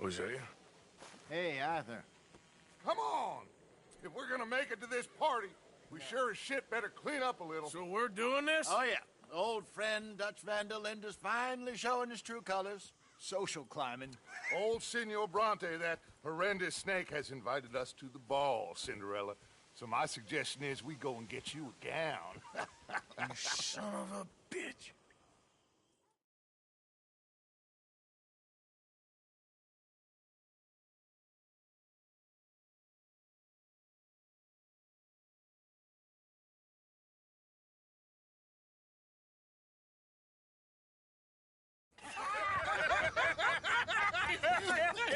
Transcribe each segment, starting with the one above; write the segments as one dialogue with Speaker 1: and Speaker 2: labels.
Speaker 1: Hosea?
Speaker 2: Hey, Arthur.
Speaker 3: Come on! If we're gonna make it to this party, we sure as shit better clean up a little.
Speaker 1: So we're doing this?
Speaker 2: Oh, yeah. Old friend Dutch Van der Linde's finally showing his true colors. Social climbing.
Speaker 3: Old Senor Bronte, that horrendous snake, has invited us to the ball, Cinderella. So my suggestion is we go and get you a gown.
Speaker 1: You son of a bitch.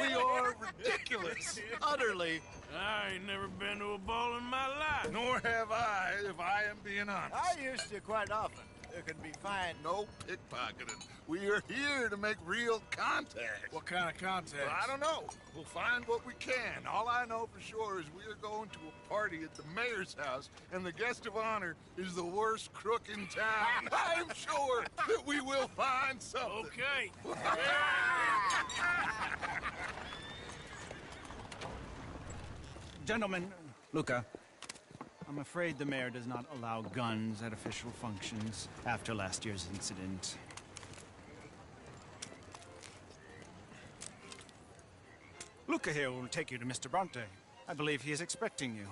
Speaker 2: We are ridiculous. Utterly.
Speaker 1: I ain't never been to a ball in my life.
Speaker 3: Nor have I, if I am being honest.
Speaker 2: I used to quite often. There can be fine.
Speaker 3: No pickpocketing. We are here to make real contact.
Speaker 1: What kind of contact?
Speaker 3: Well, I don't know. We'll find what we can. All I know for sure is we are going to a party at the mayor's house, and the guest of honor is the worst crook in town. I'm sure that we will find something.
Speaker 1: Okay.
Speaker 4: Gentlemen, Luca, I'm afraid the mayor does not allow guns at official functions after last year's incident. Luca here will take you to Mr. Bronte. I believe he is expecting you.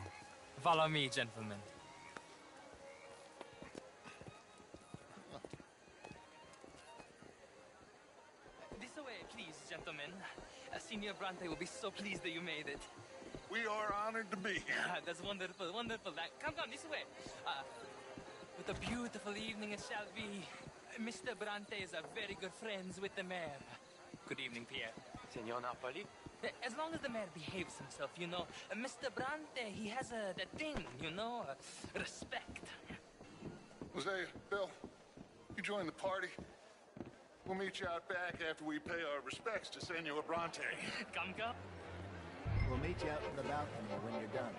Speaker 5: Follow me, gentlemen. This way, please, gentlemen. Senior Bronte will be so pleased that you made it.
Speaker 3: We are honored to be here.
Speaker 5: That's wonderful, wonderful. Come this way. What a beautiful evening it shall be. Mr. Bronte is a very good friends with the mayor. Good evening, Pierre.
Speaker 6: Senor Napoli?
Speaker 5: As long as the mayor behaves himself, you know. Mr. Bronte, he has that thing, you know, respect.
Speaker 3: Hosea, Bill, you join the party. We'll meet you out back after we pay our respects to Senor Bronte.
Speaker 5: Come.
Speaker 2: We'll meet you out in the balcony when you're done.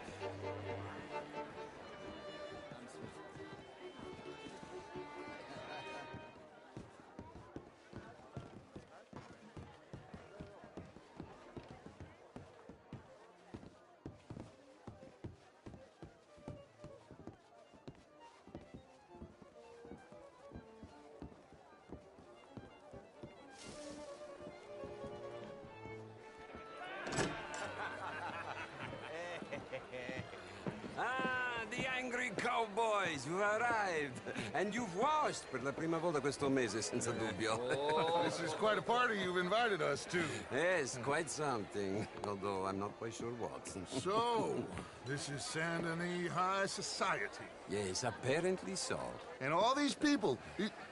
Speaker 6: Ah, the angry cowboys, you've arrived. And you've washed per la prima volta questo mese, senza dubbio.
Speaker 3: This is quite a party you've invited us to.
Speaker 6: Yes, quite something. Although I'm not quite sure what.
Speaker 3: So, this is Saint Denis High Society.
Speaker 6: Yes, apparently so.
Speaker 3: And all these people,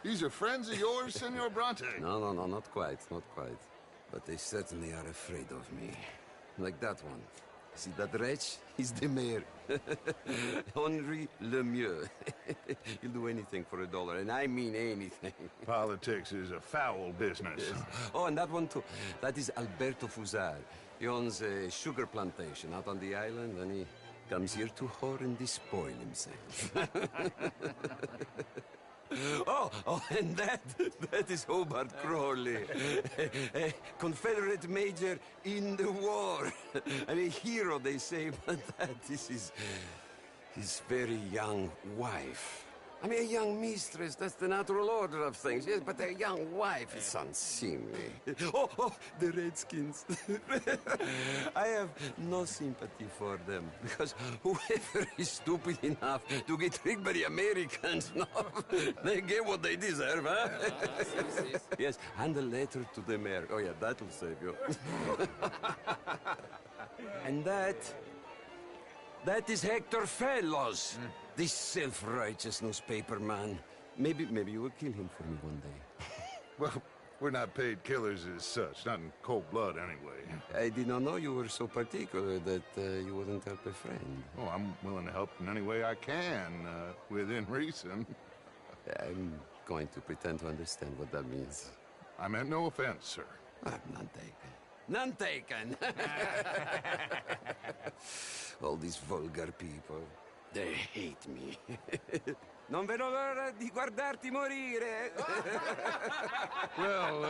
Speaker 3: these are friends of yours, Senor Bronte?
Speaker 6: No, not quite, not quite. But they certainly are afraid of me. Like that one. See that wretch? He's the mayor. Henri Lemieux. He'll do anything for $1, and I mean anything.
Speaker 3: Politics is a foul business.
Speaker 6: Yes. Oh, and that one too. That is Alberto Fusar. He owns a sugar plantation out on the island, and he comes here to whore and despoil himself. Oh, and that is Hobart Crawley, a Confederate major in the war. I mean, a hero, they say, but that is his very young wife. I mean, a young mistress, that's the natural order of things, yes, but a young wife is unseemly. Oh, the Redskins. I have no sympathy for them, because whoever is stupid enough to get tricked by the Americans, no, they get what they deserve, huh? Yes, and a letter to the mayor. Oh, yeah, that'll save you. And that is Hector Fellows. This self-righteous newspaper man. Maybe you will kill him for me one day.
Speaker 3: Well, we're not paid killers as such, not in cold blood anyway.
Speaker 6: I did not know you were so particular that you wouldn't help a friend.
Speaker 3: Oh, I'm willing to help in any way I can, within reason.
Speaker 6: I'm going to pretend to understand what that means.
Speaker 3: I meant no offense, sir.
Speaker 6: None taken. None taken! All these vulgar people. They hate me. Non vedo l'ora di guardarti morire.
Speaker 3: Well,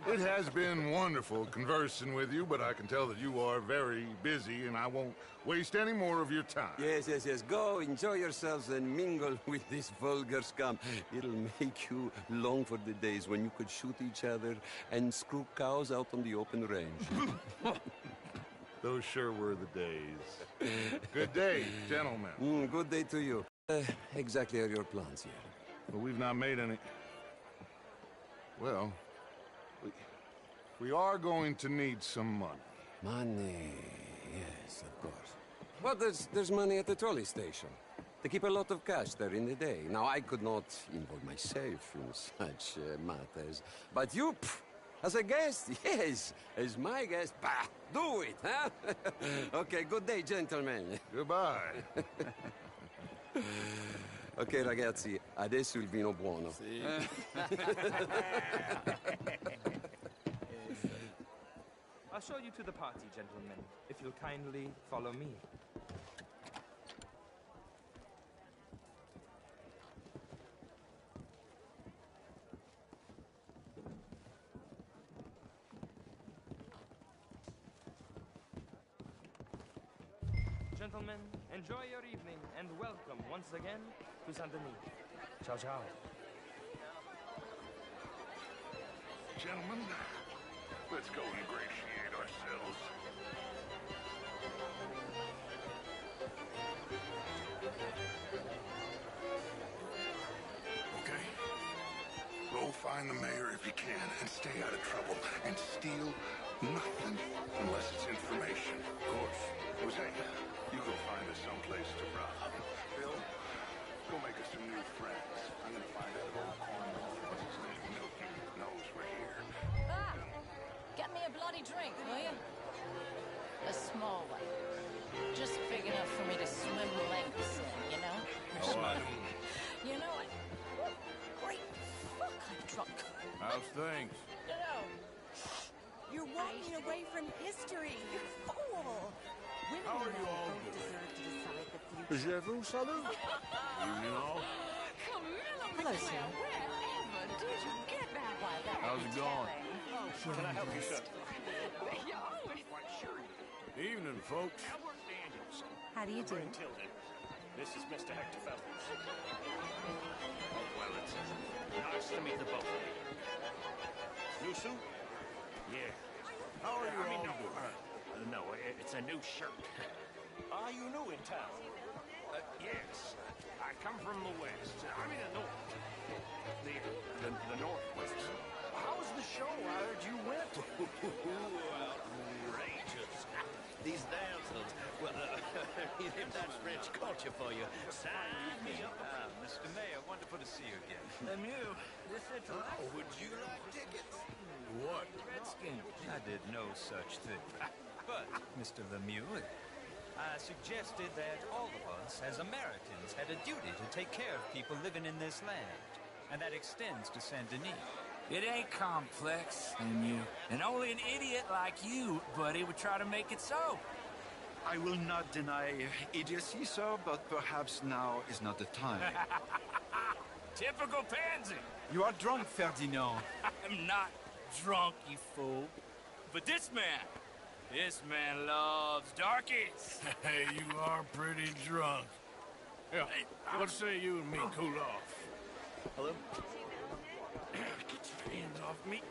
Speaker 3: it has been wonderful conversing with you, but I can tell that you are very busy, and I won't waste any more of your time.
Speaker 6: Yes. Go, enjoy yourselves, and mingle with this vulgar scum. It'll make you long for the days when you could shoot each other and screw cows out on the open range.
Speaker 3: Those sure were the days. Good day, gentlemen.
Speaker 6: Good day to you. Exactly are your plans here?
Speaker 3: Well, we've not made any... Well, we are going to need some money.
Speaker 6: Money, yes, of course. Well, there's money at the trolley station. They keep a lot of cash there in the day. Now, I could not involve myself in such matters. But you, as a guest, yes, as my guest, bah, do it, huh? Okay, good day, gentlemen.
Speaker 3: Goodbye.
Speaker 6: Ok, ragazzi, adesso il vino buono.
Speaker 5: I'll show you to the party, gentlemen, if you'll kindly follow me. Gentlemen, enjoy your evening and welcome once again to Saint Denis. Ciao, ciao.
Speaker 3: Gentlemen, let's go ingratiate ourselves. Okay. Go find the mayor if you can and stay out of trouble. And steal nothing unless it's information. Of course. Jose, you go find us someplace to rob. Bill, go make us some new friends. I'm gonna find out if old Cornwall, what's his name, Milton, knows we're here.
Speaker 7: Ah! Get me a bloody drink, will you? A small one. Just big enough for me to swim lengths in, you know? You know what? Great fuck, I'm drunk.
Speaker 1: How's things?
Speaker 7: You know,
Speaker 8: You're walking away from history, you fool! Women
Speaker 1: How are
Speaker 8: and
Speaker 1: you
Speaker 8: men
Speaker 1: all
Speaker 8: both
Speaker 1: doing?
Speaker 8: deserve to decide the future.
Speaker 3: Je vous salue.
Speaker 1: Evening all.
Speaker 7: hello, sir.
Speaker 8: Wherever did you get that?
Speaker 7: Why, that
Speaker 1: How's it going?
Speaker 7: Can I help you, sir?
Speaker 1: Evening, folks.
Speaker 8: How do you do?
Speaker 9: This is Mr. Hector Fellows. Well, it's nice to meet the both of you. New suit? Yeah.
Speaker 1: How are you all
Speaker 9: no,
Speaker 1: doing?
Speaker 9: no, it's a new shirt. Are you new in town? Yes. I come from the west. I mean the north. The northwest. How was the show? I heard you went.
Speaker 10: Outrageous. These damsels, well, if that's French culture for you, sign me up.
Speaker 11: Mr. Mayor, wonderful to see you again.
Speaker 10: Lemieux, this is would you like tickets?
Speaker 1: What?
Speaker 11: Redskin. I did no such thing. But, Mr. Lemieux, I suggested that all of us, as Americans, had a duty to take care of people living in this land. And that extends to Saint Denis.
Speaker 12: It ain't complex, and only an idiot like you, buddy, would try to make it so.
Speaker 4: I will not deny idiocy, sir, but perhaps now is not the time.
Speaker 12: Typical pansy.
Speaker 4: You are drunk, Ferdinand.
Speaker 12: I'm not drunk, you fool. But this man loves darkies.
Speaker 1: Hey, you are pretty drunk. Yeah, what say you and me cool off?
Speaker 12: Hello? Get your hands off me.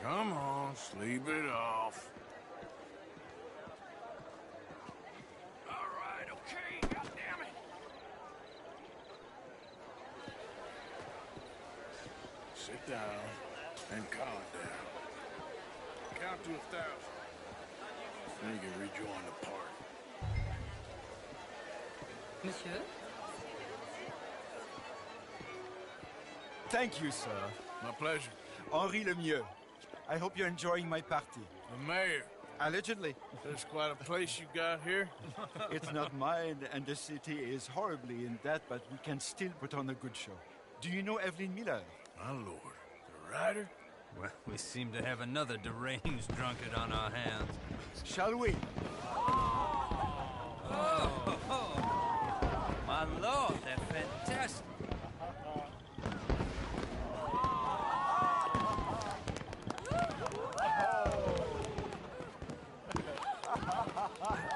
Speaker 1: Come on, sleep it off.
Speaker 12: All right, okay, goddammit.
Speaker 1: Sit down and calm down. Count to 1,000. Then you can rejoin the party.
Speaker 7: Monsieur?
Speaker 4: Thank you, sir.
Speaker 1: My pleasure.
Speaker 4: Henri Lemieux. I hope you're enjoying my party.
Speaker 1: The mayor.
Speaker 4: Allegedly.
Speaker 1: There's quite a place you got here.
Speaker 4: It's not mine, and the city is horribly in debt, but we can still put on a good show. Do you know Evelyn Miller?
Speaker 1: My lord. The writer?
Speaker 11: Well, we seem to have another deranged drunkard on our hands.
Speaker 4: Shall we?
Speaker 11: Oh. my lord, they're fantastic.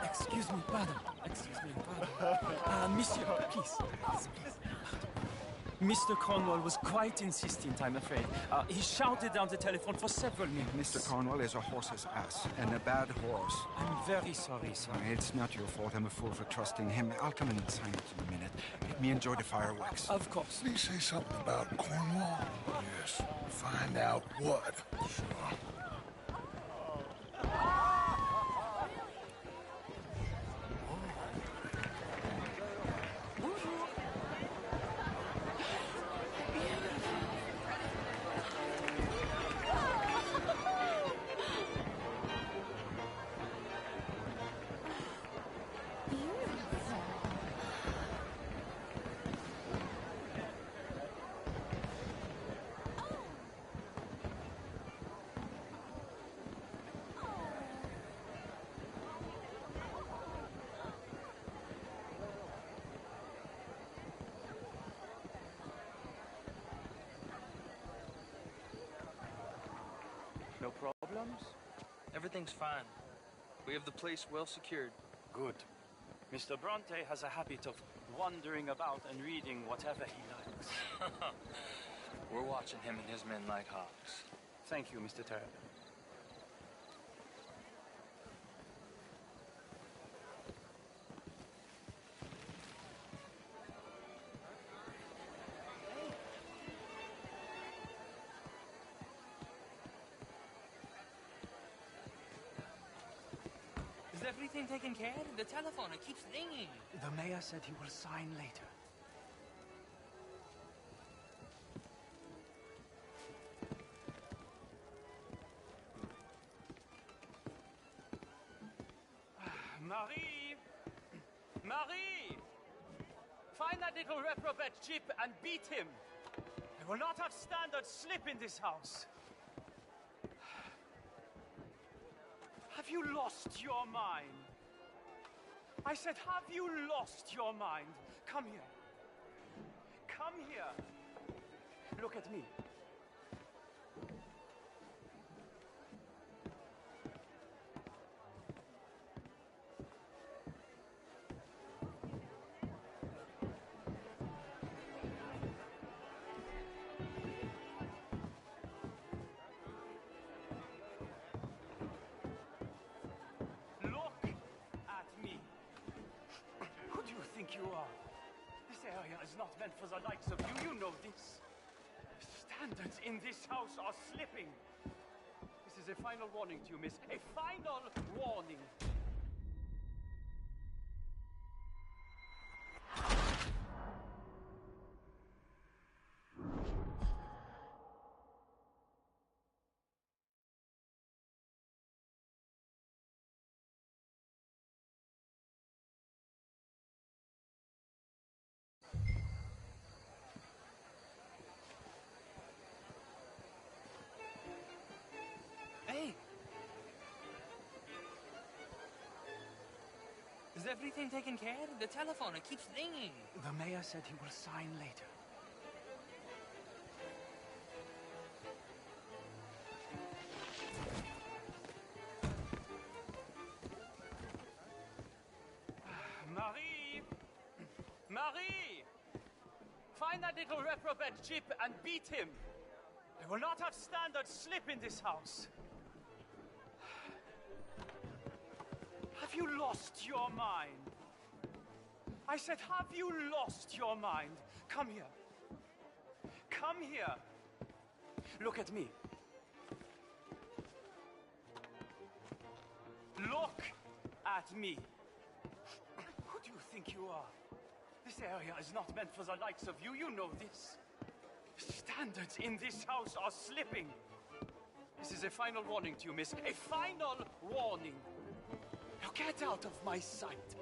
Speaker 5: Excuse me, pardon. Excuse me, pardon. Monsieur, please. Mr. Cornwall was quite insistent, I'm afraid. He shouted down the telephone for several minutes.
Speaker 13: Mr. Cornwall is a horse's ass, and a bad horse.
Speaker 5: I'm very sorry, sir.
Speaker 13: It's not your fault. I'm a fool for trusting him. I'll come in and sign it in a minute. Let me enjoy the fireworks.
Speaker 5: Of course.
Speaker 1: Did he say something about Cornwall? Yes. Find out what. Sure.
Speaker 14: No problems? Everything's fine. We have the place well secured.
Speaker 5: Good. Mr. Bronte has a habit of wandering about and reading whatever he likes.
Speaker 14: We're watching him and his men like hawks.
Speaker 5: Thank you, Mr. Terrapin. Is everything taken care of? The telephone, it keeps ringing. The mayor said he will sign later. Marie! Marie! Find that little reprobate Chip and beat him. I will not have standard slip in this house. Have you lost your mind? I said, have you lost your mind? Come here. Come here. Look at me. You are. This area is not meant for the likes of you. You know this. Standards in this house are slipping. This is a final warning to you, miss. A final warning. Is everything taken care of? The telephone, it keeps ringing. The mayor said he will sign later. Marie! Marie! Find that little reprobate Chip and beat him. I will not have standard slip in this house. Have you lost your mind? I said, have you lost your mind? Come here. Come here. Look at me. Look at me. Who do you think you are? This area is not meant for the likes of you. You know this. Standards in this house are slipping. This is a final warning to you, miss. A final warning. Now get out of my sight.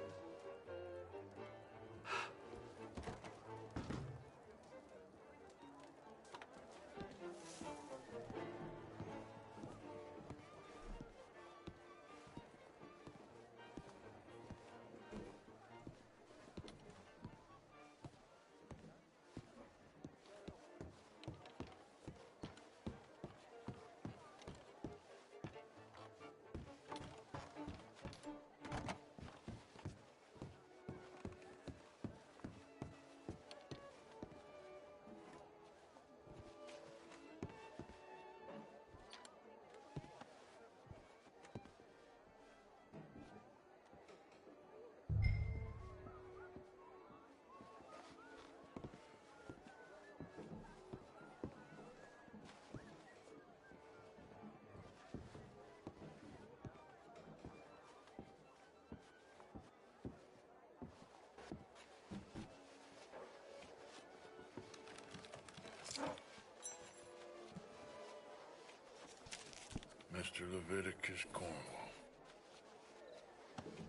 Speaker 1: Mr. Leviticus Cornwall.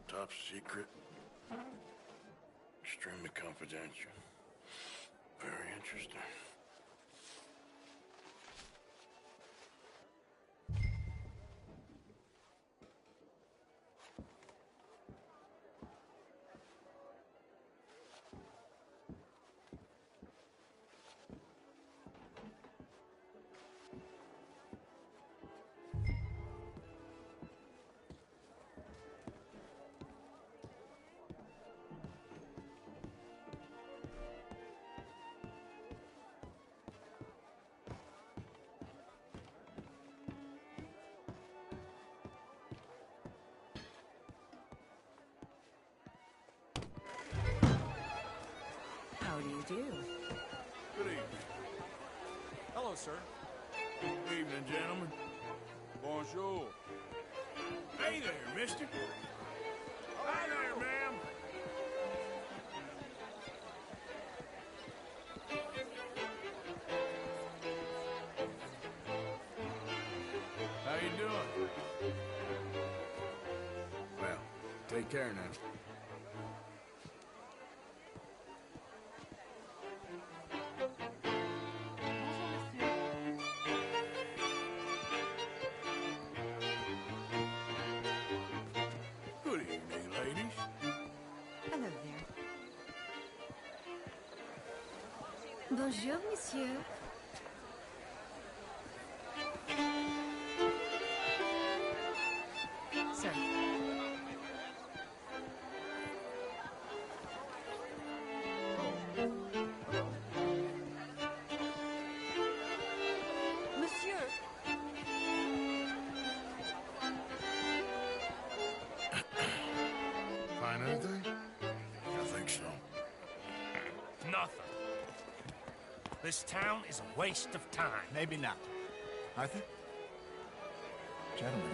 Speaker 1: Top secret. Extremely confidential. Very interesting.
Speaker 8: How do you do?
Speaker 1: Good evening.
Speaker 9: Hello, sir.
Speaker 1: Evening, gentlemen. Bonjour. Hey there, mister. Hi there, ma'am. How you doing? Well, take care now. Good evening, ladies.
Speaker 8: Hello there. Bonjour, monsieur. Sir. Monsieur.
Speaker 3: Find anything?
Speaker 1: I think so.
Speaker 9: Nothing. This town is a waste of time.
Speaker 2: Maybe not. Arthur? Gentlemen,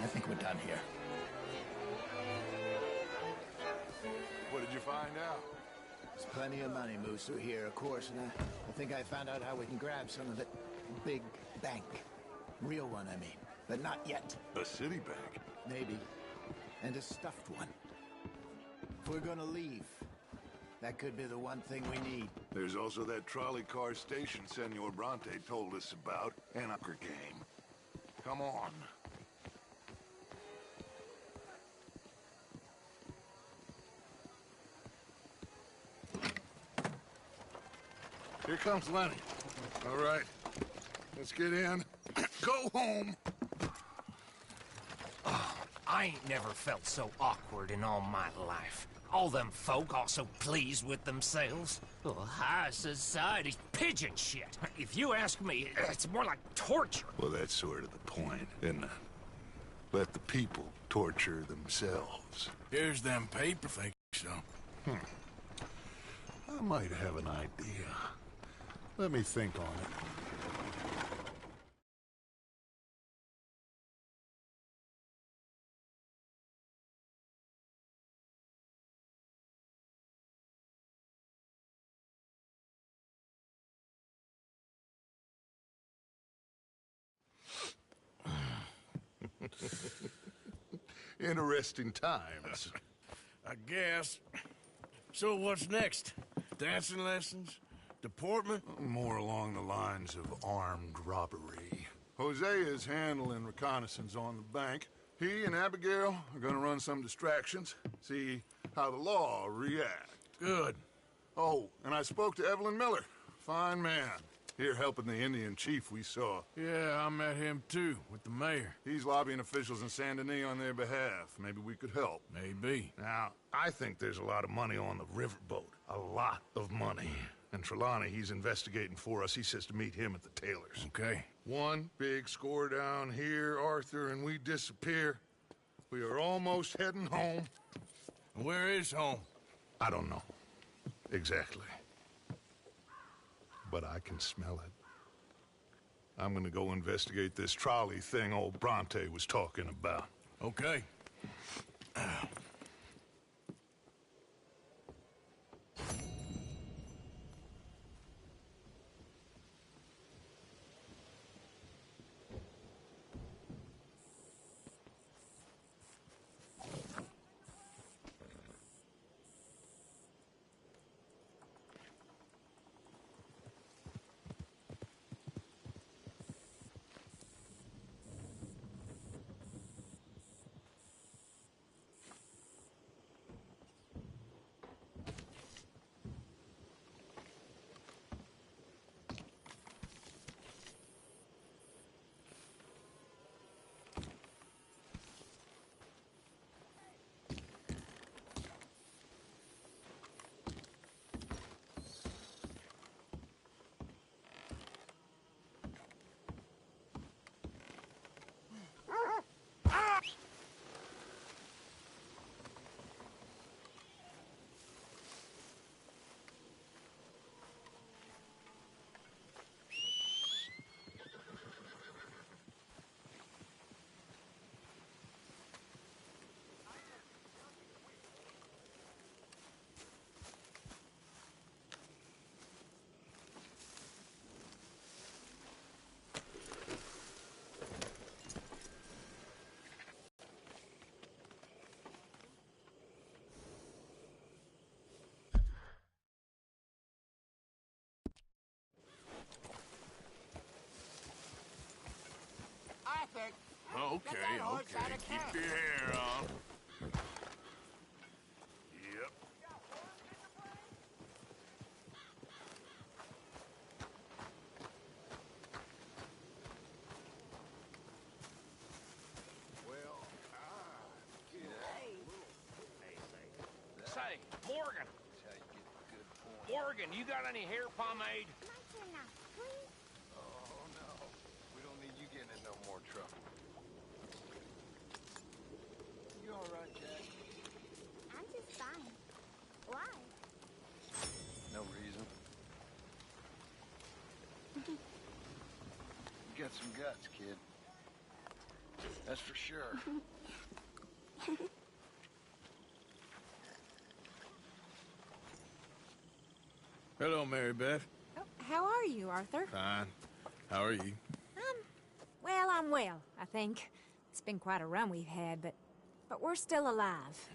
Speaker 2: I think we're done here.
Speaker 3: What did you find out?
Speaker 2: There's plenty of money moves through here, of course, and I think I found out how we can grab some of it. Big bank. Real one, I mean. But not yet.
Speaker 3: A city bank?
Speaker 2: Maybe. And a stuffed one. If we're gonna leave, that could be the one thing we need.
Speaker 3: There's also that trolley car station Senor Bronte told us about, and a game. Come on. Here comes Lenny. All right, let's get in. Go home.
Speaker 9: I ain't never felt so awkward in all my life. All them folk all so pleased with themselves. Oh, high society's pigeon shit. If you ask me, it's more like torture.
Speaker 3: Well, that's sort of the point, isn't it? Let the people torture themselves.
Speaker 1: Here's them paper. Think so.
Speaker 3: I might have an idea. Let me think on it. Interesting times.
Speaker 1: I guess. So what's next? Dancing lessons? Deportment?
Speaker 3: More along the lines of armed robbery. Hosea is handling reconnaissance on the bank. He and Abigail are gonna run some distractions, see how the law reacts.
Speaker 1: Good.
Speaker 3: Oh, and I spoke to Evelyn Miller. Fine man. Here helping the Indian chief we saw.
Speaker 1: Yeah, I met him too, with the mayor.
Speaker 3: He's lobbying officials in Saint Denis on their behalf. Maybe we could help.
Speaker 1: Maybe.
Speaker 3: Now, I think there's a lot of money on the riverboat. A lot of money. And Trelawney, he's investigating for us. He says to meet him at the Taylor's.
Speaker 1: Okay.
Speaker 3: One big score down here, Arthur, and we disappear. We are almost heading home.
Speaker 1: Where is home?
Speaker 3: I don't know. Exactly. But I can smell it. I'm gonna go investigate this trolley thing old Bronte was talking about.
Speaker 1: Okay. Okay, okay. Keep your hair on. Yep.
Speaker 3: Well,
Speaker 9: Say, Morgan. Morgan, you got any hair pomade?
Speaker 3: oh no. We don't need you getting in no more trouble. You all right, Jack?
Speaker 15: I'm just fine. Why?
Speaker 3: No reason. You got some guts, kid. That's for sure.
Speaker 1: Hello, Mary Beth.
Speaker 16: Oh, how are you, Arthur?
Speaker 1: Fine. How are you?
Speaker 16: Well, I'm well, I think. It's been quite a run we've had, but we're still alive.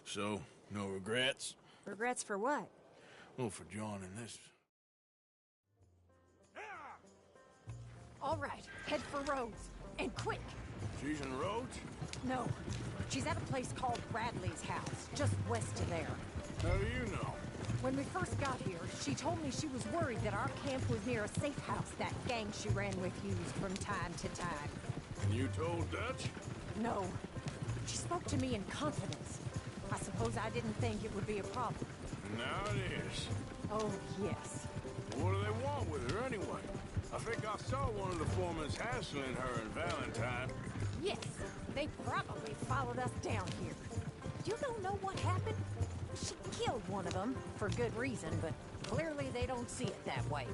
Speaker 1: So, no regrets?
Speaker 16: Regrets for what?
Speaker 1: Well, for joining this.
Speaker 16: All right, head for Rhodes. And quick!
Speaker 1: She's in Rhodes?
Speaker 16: No. She's at a place called Bradley's house, just west of there.
Speaker 1: How do you know?
Speaker 16: When we first got here, she told me she was worried that our camp was near a safe house that gang she ran with used from time to time.
Speaker 1: And you told Dutch?
Speaker 16: No. She spoke to me in confidence. I suppose I didn't think it would be a problem.
Speaker 1: Now it is.
Speaker 16: Oh, yes.
Speaker 1: What do they want with her anyway? I think I saw one of the foremans hassling her and Valentine.
Speaker 16: Yes, they probably followed us down here. You don't know what happened? She killed one of them, for good reason, but clearly they don't see it that way.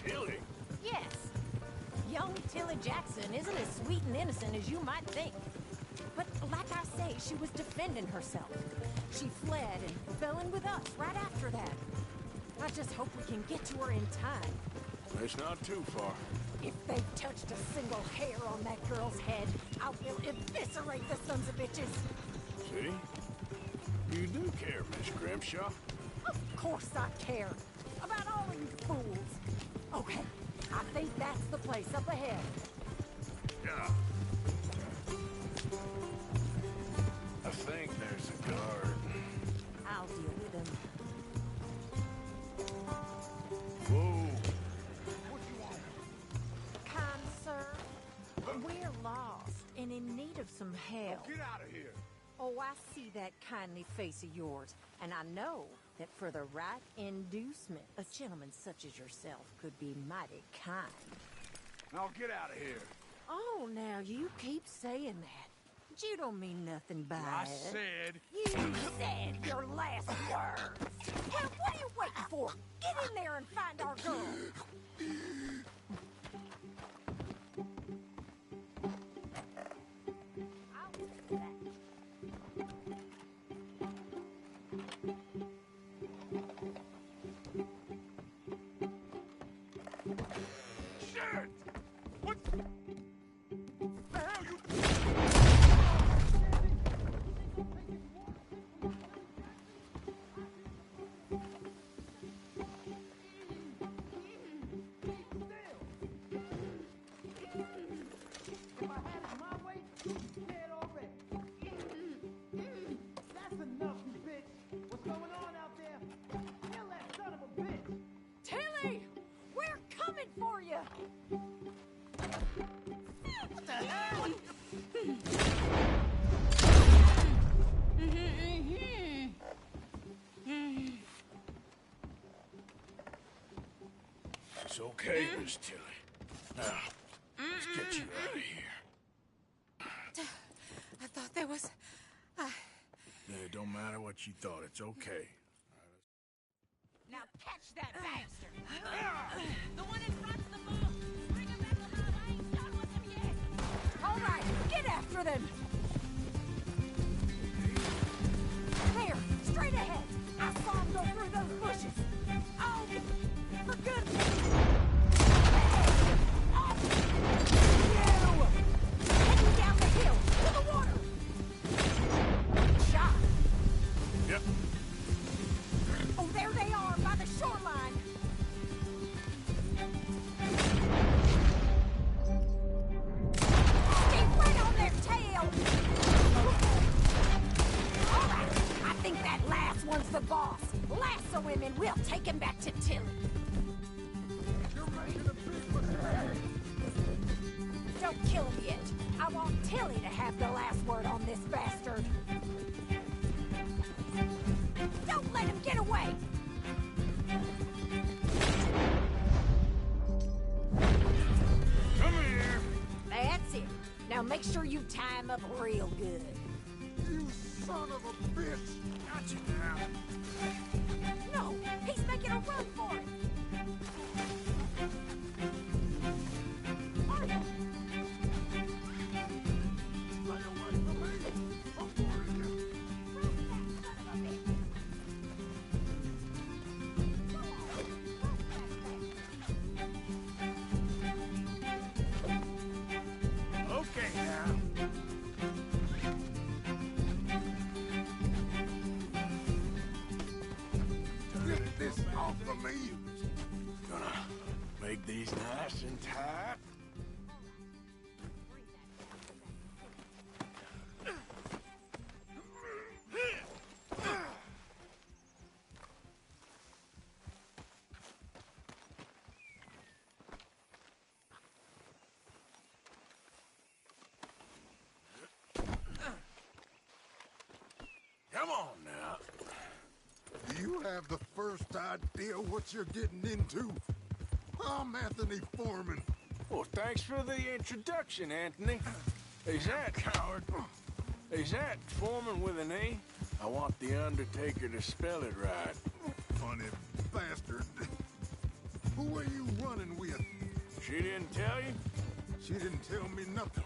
Speaker 1: Tilly?
Speaker 16: Yes. Young Tilly Jackson isn't as sweet and innocent as you might think. But like I say, she was defending herself. She fled and fell in with us right after that. I just hope we can get to her in time.
Speaker 1: It's not too far.
Speaker 16: If they've touched a single hair on that girl's head, I will eviscerate the sons of bitches.
Speaker 1: See? You do care, Miss Grimshaw.
Speaker 16: Of course I care. About all of you fools. Okay, I think that's the place up ahead.
Speaker 1: Yeah. I think there's a guard.
Speaker 16: I'll deal with him.
Speaker 1: Whoa.
Speaker 16: Kind sir, we're lost and in need of some help.
Speaker 3: Get out of here.
Speaker 16: Oh, I see that kindly face of yours, and I know that for the right inducement, a gentleman such as yourself could be mighty kind.
Speaker 3: Now get out of here.
Speaker 16: Oh, now you keep saying that. But you don't mean nothing by
Speaker 3: I
Speaker 16: it.
Speaker 3: said...
Speaker 16: You said your last words. Well, what are you waiting for? Get in there and find our girl. I'll take that.
Speaker 3: Shit! What the hell you...
Speaker 16: Tilly! We're coming for you! What the hell?
Speaker 1: It's okay, Miss Tilly. Now, let's get you out of here.
Speaker 16: I thought there was...
Speaker 1: Yeah, it don't matter what you thought. It's okay.
Speaker 16: Now catch that bastard!
Speaker 15: The one in front's the boss. Bring him back alive. I ain't done with him yet.
Speaker 16: All right, get after them! There, straight ahead! I saw him go through those bushes! Oh, for goodness sake! You! Heading down the hill, to the water! Shot!
Speaker 1: Yep.
Speaker 16: Oh, there they are, by the shoreline! take him back to Tilly.
Speaker 3: You're making a big mistake.
Speaker 16: Don't kill him yet. I want Tilly to have the last word on this bastard. Don't let him get away!
Speaker 1: Come here.
Speaker 16: That's it. Now make sure you tie him up real good.
Speaker 3: You son of a bitch!
Speaker 1: Got you now.
Speaker 16: No, he's making a run for it. Martha!
Speaker 3: Stay away from me! I'll warn you.
Speaker 1: Okay now.
Speaker 3: Get this off of me!
Speaker 1: Gonna make these nice and tight. Come on now.
Speaker 3: Do you have the first idea what you're getting into? I'm Anthony Foreman.
Speaker 1: Well, thanks for the introduction, Anthony. Is that coward? Is that Foreman with an E? I want the Undertaker to spell it right.
Speaker 3: Funny bastard. Who are you running with?
Speaker 1: She didn't tell you?
Speaker 3: She didn't tell me nothing.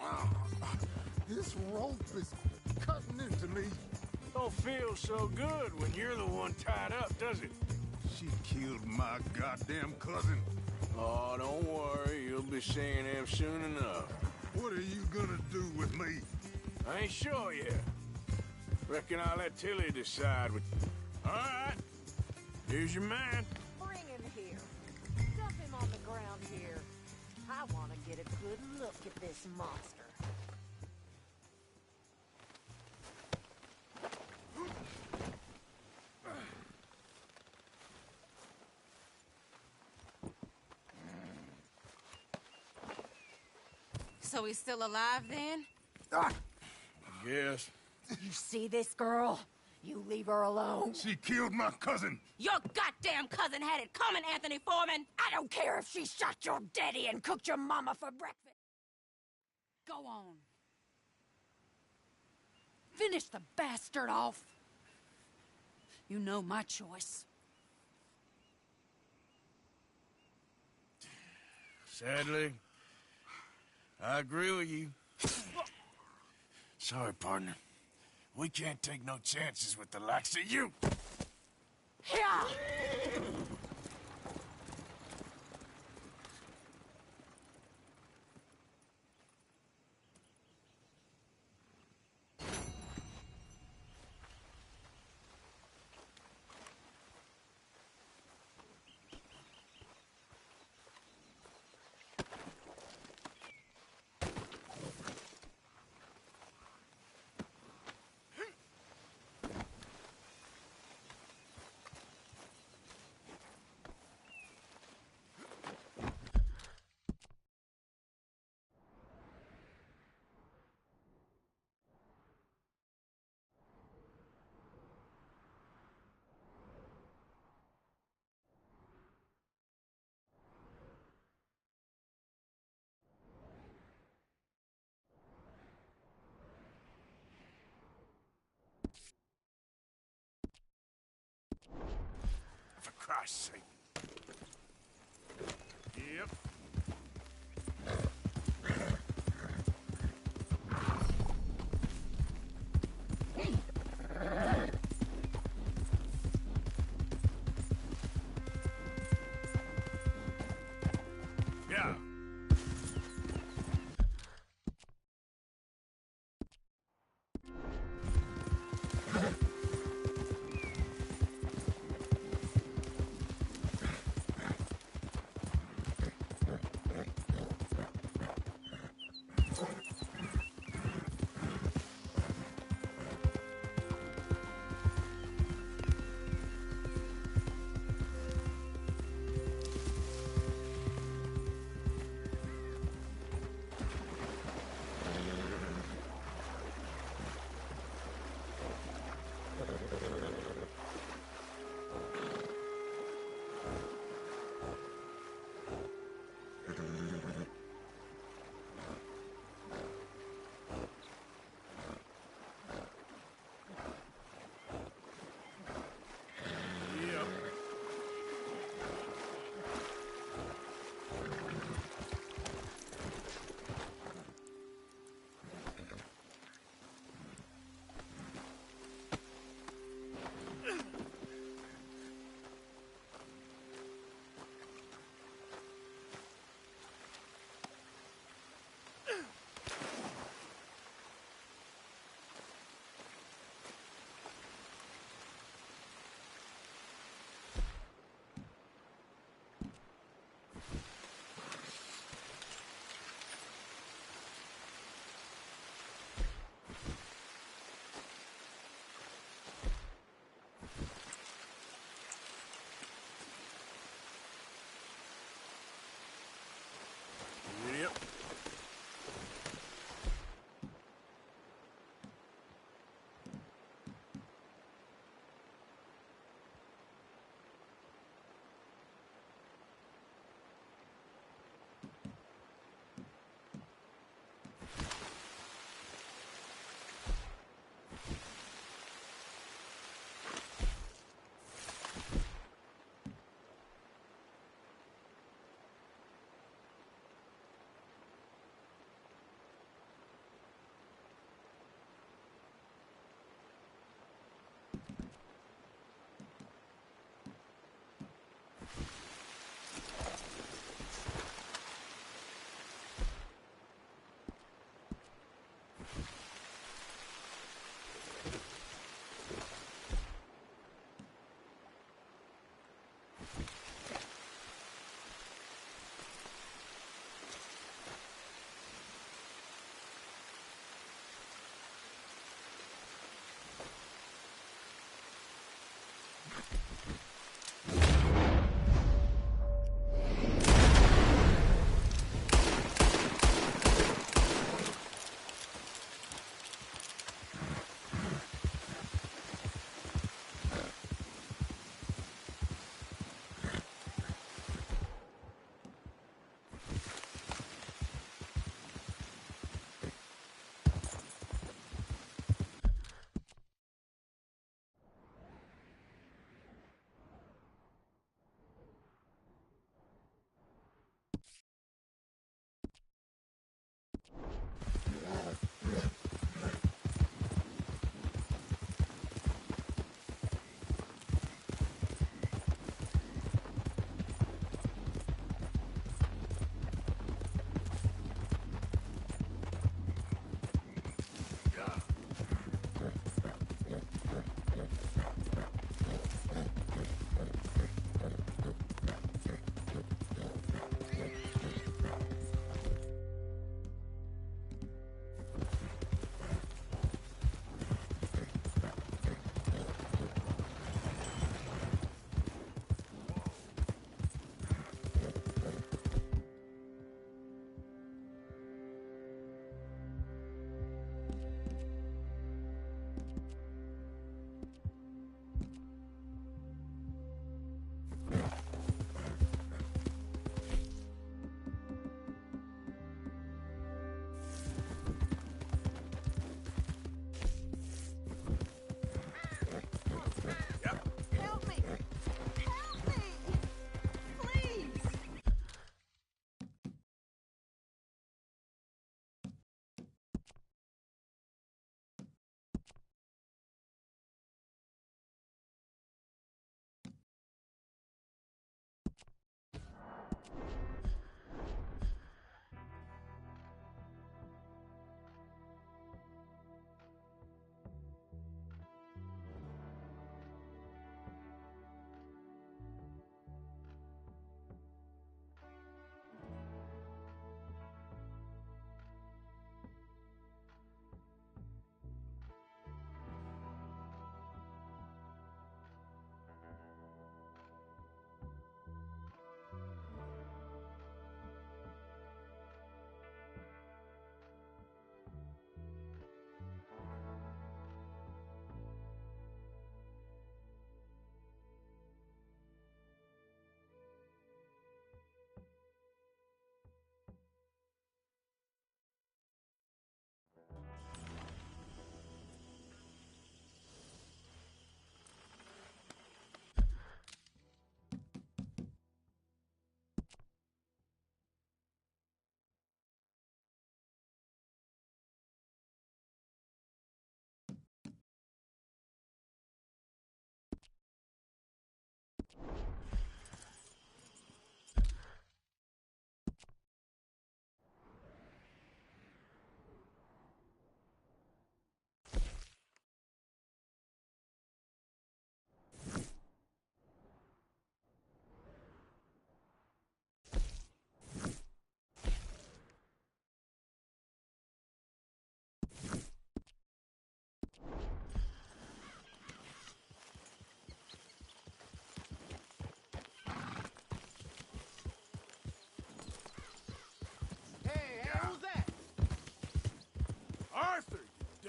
Speaker 3: This rope is cutting into me.
Speaker 1: Don't feel so good when you're the one tied up, does it?
Speaker 3: She killed my goddamn cousin.
Speaker 1: Oh, don't worry. You'll be seeing him soon enough.
Speaker 3: What are you gonna do with me?
Speaker 1: I ain't sure yet. Reckon I'll let Tilly decide. All right. Here's your man.
Speaker 16: Bring him here. Dump him on the ground here. I want to get a good look at this monster.
Speaker 8: So he's still alive then?
Speaker 1: Yes.
Speaker 16: You see this girl? You leave her alone.
Speaker 3: She killed my cousin.
Speaker 8: Your goddamn cousin had it coming, Anthony Foreman!
Speaker 16: I don't care if she shot your daddy and cooked your mama for breakfast.
Speaker 8: Go on. Finish the bastard off. You know my choice.
Speaker 1: Sadly, I agree with you. Sorry, partner. We can't take no chances with the likes of you.
Speaker 16: Yeah.
Speaker 1: For Christ's sake. Yep. Yeah.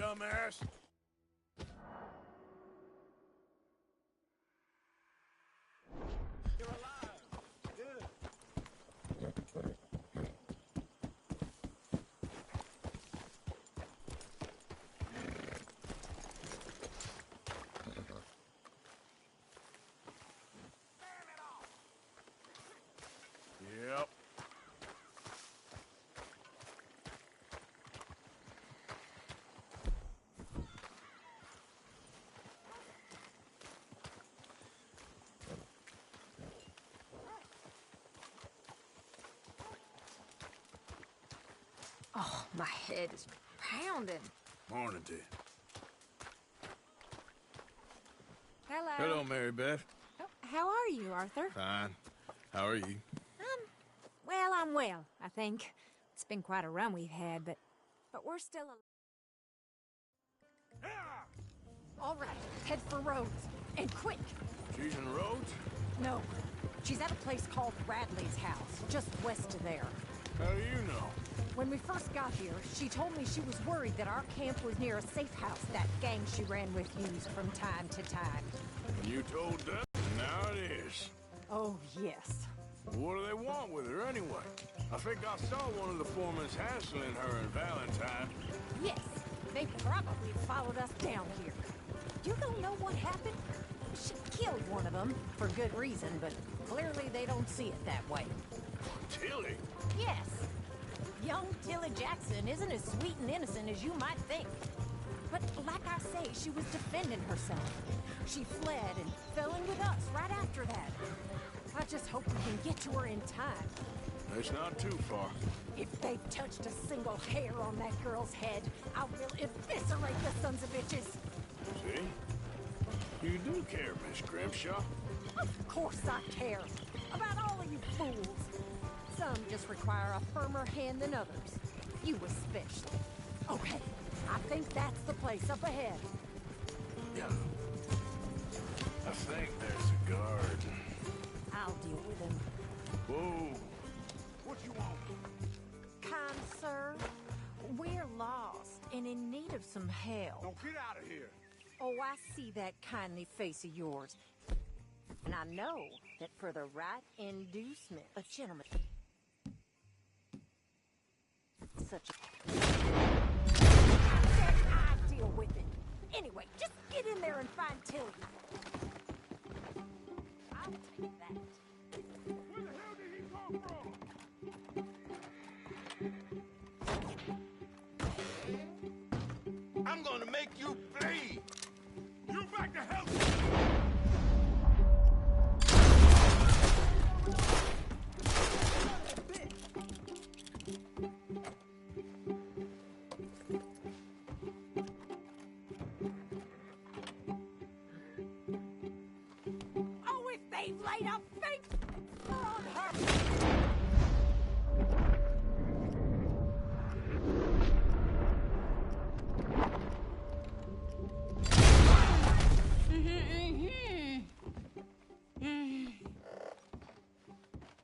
Speaker 1: dumbass.
Speaker 9: You're alive. Good.
Speaker 1: Yep.
Speaker 16: Oh, my head is pounding.
Speaker 1: Morning to you.
Speaker 16: Hello.
Speaker 1: Hello, Mary Beth.
Speaker 16: Oh, how are you, Arthur?
Speaker 1: Fine. How are you?
Speaker 16: Well, I'm well, I think. It's been quite a run we've had, but we're still alive. All right, head for Rhodes, and quick.
Speaker 1: She's in Rhodes?
Speaker 16: No, she's at a place called Bradley's house, just west of there.
Speaker 1: How do you know?
Speaker 16: When we first got here, she told me she was worried that our camp was near a safe house that gang she ran with used from time to time.
Speaker 1: And you told them? Now it is.
Speaker 16: Oh, yes.
Speaker 1: What do they want with her anyway? I think I saw one of the foremans hassling her in Valentine.
Speaker 16: Yes, they probably followed us down here. You don't know what happened? She killed one of them, for good reason, but clearly they don't see it that way.
Speaker 1: Tilly?
Speaker 16: Yes. Young Tilly Jackson isn't as sweet and innocent as you might think. But like I say, she was defending herself. She fled and fell in with us right after that. I just hope we can get to her in time.
Speaker 1: It's not too far.
Speaker 16: If they've touched a single hair on that girl's head, I will eviscerate the sons of bitches.
Speaker 1: See? You do care, Miss Grimshaw.
Speaker 16: Of course I care. About all of you fools. Some just require a firmer hand than others. You especially. Okay, I think that's the place up ahead.
Speaker 1: Yeah. I think there's a guard.
Speaker 16: I'll deal with him.
Speaker 1: Whoa. What you want?
Speaker 16: Kind sir, we're lost and in need of some help.
Speaker 1: Now get out of here.
Speaker 16: Oh, I see that kindly face of yours. And I know that for the right inducement, a gentleman... Such a... I deal with it. Anyway, just get in there and find Tilly. I'll take that.
Speaker 1: Where the hell did he come from?
Speaker 3: I'm gonna make you bleed.
Speaker 1: You back to hell!
Speaker 16: Oh, if they've laid a finger on her!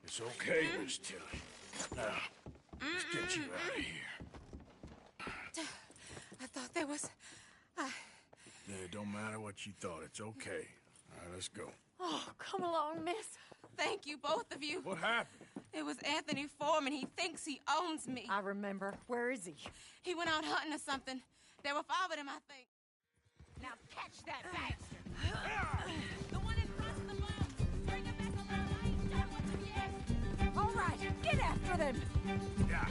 Speaker 1: It's okay, Miss Tilly. Now, let's get you out of here.
Speaker 8: I thought there was...
Speaker 1: Yeah, it don't matter what you thought. It's okay. All right, let's go.
Speaker 8: Oh, come along, miss. Thank you, both of you.
Speaker 1: What happened?
Speaker 8: It was Anthony Foreman. He thinks he owns me.
Speaker 16: I remember. Where is he?
Speaker 8: He went out hunting or something. There were 5 of them, I think. Now catch that bastard.
Speaker 15: The one in front of the boat. Bring him back alive. I ain't done with him yet.
Speaker 16: All right, get after them.
Speaker 1: Yeah.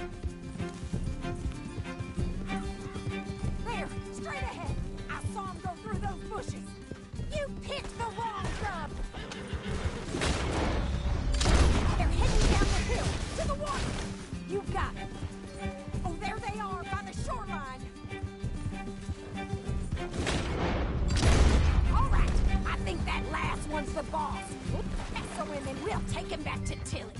Speaker 16: There, straight ahead. I saw him go through those bushes. You picked the wrong sub. They're heading down the hill to the water. You got it. Oh, there they are by the shoreline. All right, I think that last one's the boss. Mess him in and we'll take him back to Tilly.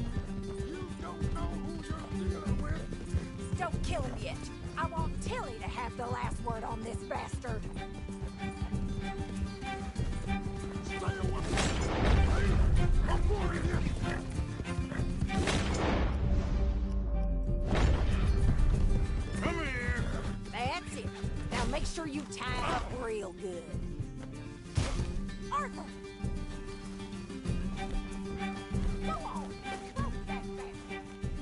Speaker 1: You don't know who you're dealing with.
Speaker 16: Don't kill him yet. I want Tilly to have the last word on this bastard.
Speaker 1: Come here.
Speaker 16: That's it. Now make sure sure you tie him up real good. Arthur! Come on! Stroke that bastard!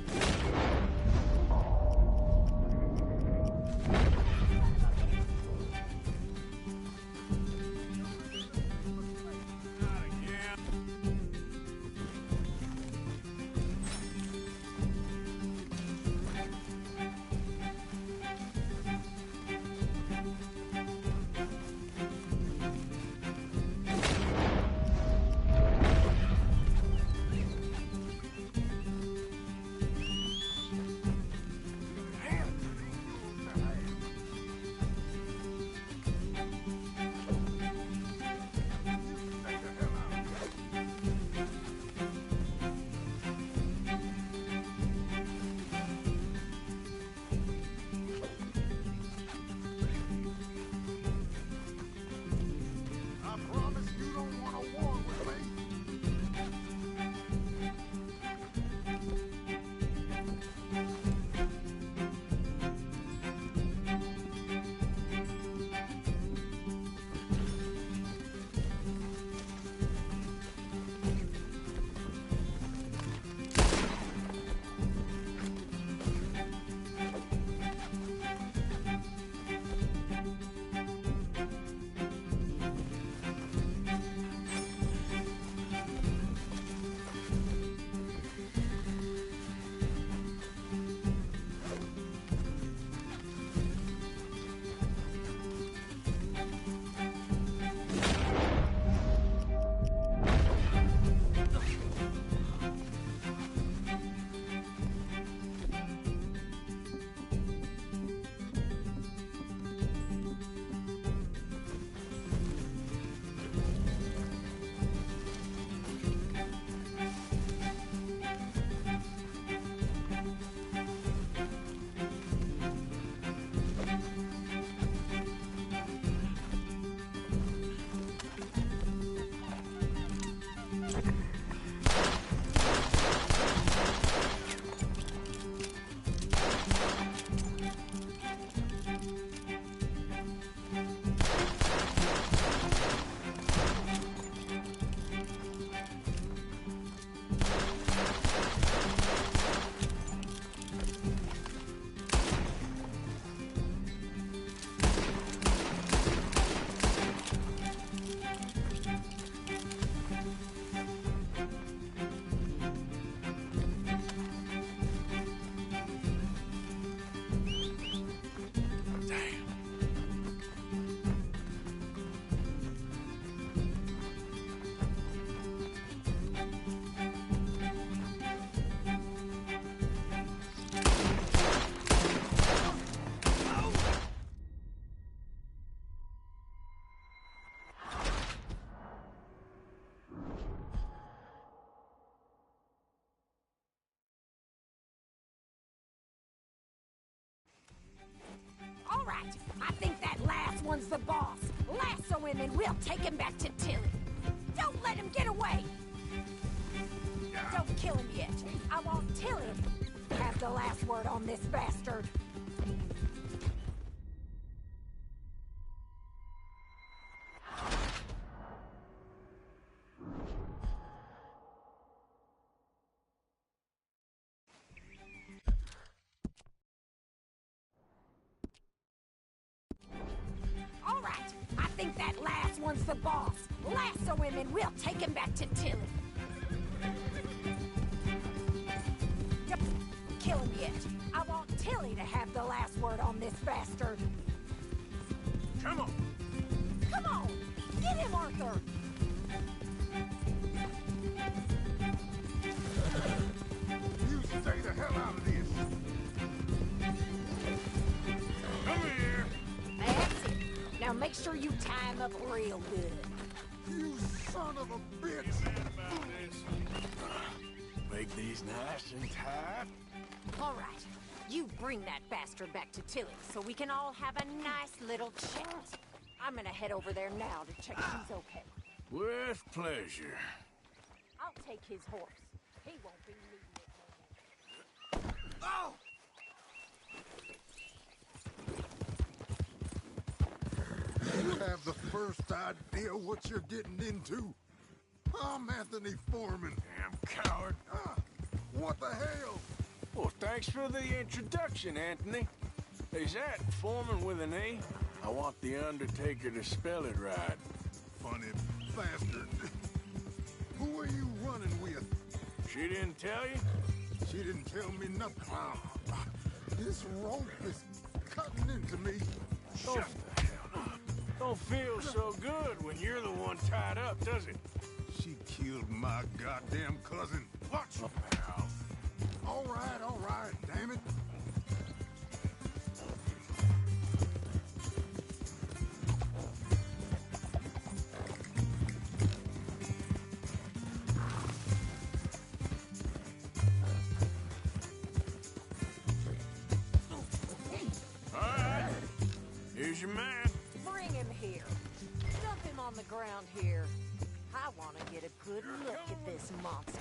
Speaker 16: All right, I think that last one's the boss. Lasso him and we'll take him back to Tilly. Don't let him get away. Don't kill him yet. I want Tilly to have the last word on this bastard. All right, I think that last one's the boss. Lasso him and we'll take him back to Tilly. Don't kill him yet. I want Tilly to have the last word on this bastard.
Speaker 1: Come on.
Speaker 16: Come on! Get him, Arthur!
Speaker 3: You stay the hell out of this.
Speaker 1: Come here.
Speaker 16: That's it. Now make sure you tie him up real good.
Speaker 3: You son of a bitch.
Speaker 1: Make these nice and tight.
Speaker 16: All right, you bring that bastard back to Tilly so we can all have a nice little chat. I'm gonna head over there now to check she's okay.
Speaker 1: With pleasure.
Speaker 16: I'll take his horse. He won't be needing it no more.
Speaker 3: Oh! first idea what you're getting into? I'm Anthony Foreman.
Speaker 1: Damn coward.
Speaker 3: What the hell?
Speaker 1: Well, thanks for the introduction, Anthony. Is that Foreman with an E? I want the Undertaker to spell it right.
Speaker 3: Funny bastard. Who are you running with?
Speaker 1: She didn't tell you?
Speaker 3: She didn't tell me nothing. This rope is cutting into me.
Speaker 1: Shut the hell up. Don't feel so good when you're the one tied up, does it?
Speaker 3: She killed my goddamn cousin.
Speaker 1: Watch your mouth.
Speaker 3: All right, damn it.
Speaker 1: All right. Here's your man.
Speaker 16: Bring him here. Dump him on the ground here. I want to get a good look at this monster.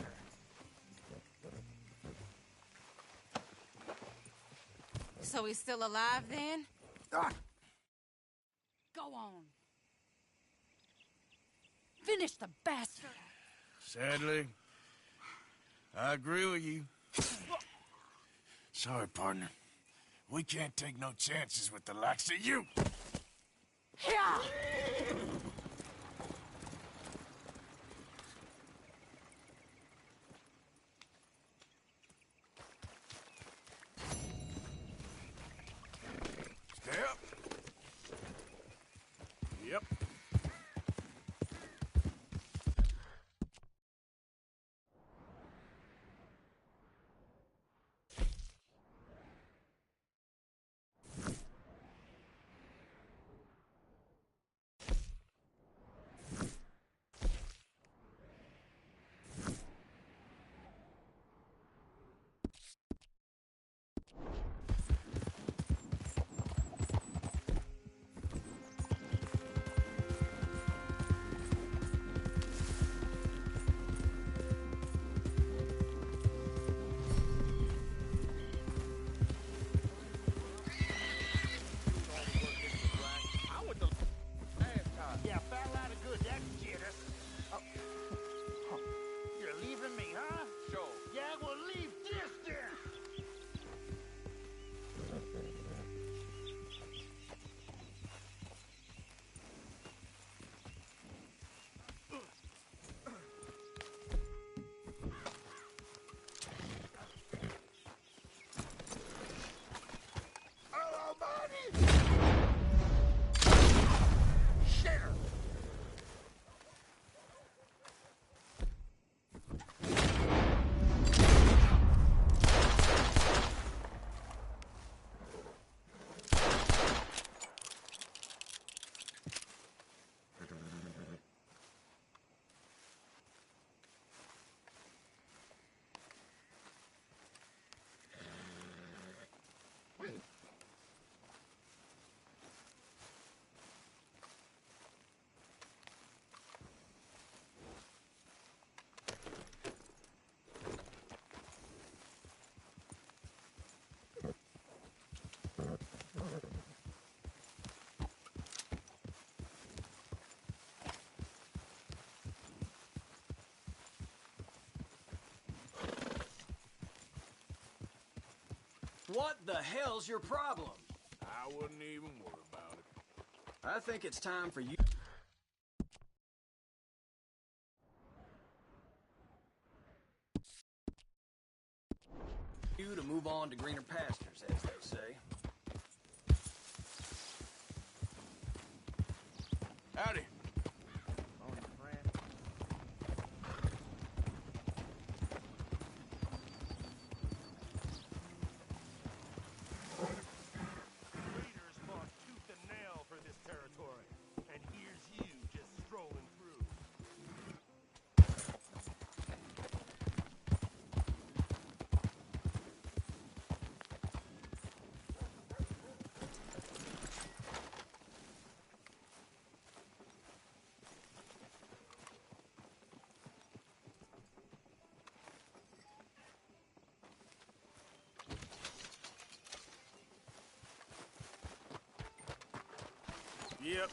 Speaker 8: So he's still alive then?
Speaker 15: Go on. Finish the bastard.
Speaker 1: Sadly, I agree with you. Sorry, partner. We can't take no chances with the likes of you.
Speaker 15: Yeah.
Speaker 1: Step. Yep.
Speaker 10: Yeah, fat lot of good, that get us. Oh. You're leaving me, huh?
Speaker 12: Sure.
Speaker 10: Yeah, well, leave this then. Hello, buddy! Shitter!
Speaker 17: What the hell's your problem?
Speaker 1: I wouldn't even worry about it.
Speaker 17: I think it's time for you... to move on to greener pastures, as they say.
Speaker 1: Howdy.
Speaker 17: Morning, friend.
Speaker 10: Raiders fought tooth and nail for this territory, and here's you just strolling through.
Speaker 1: Yep.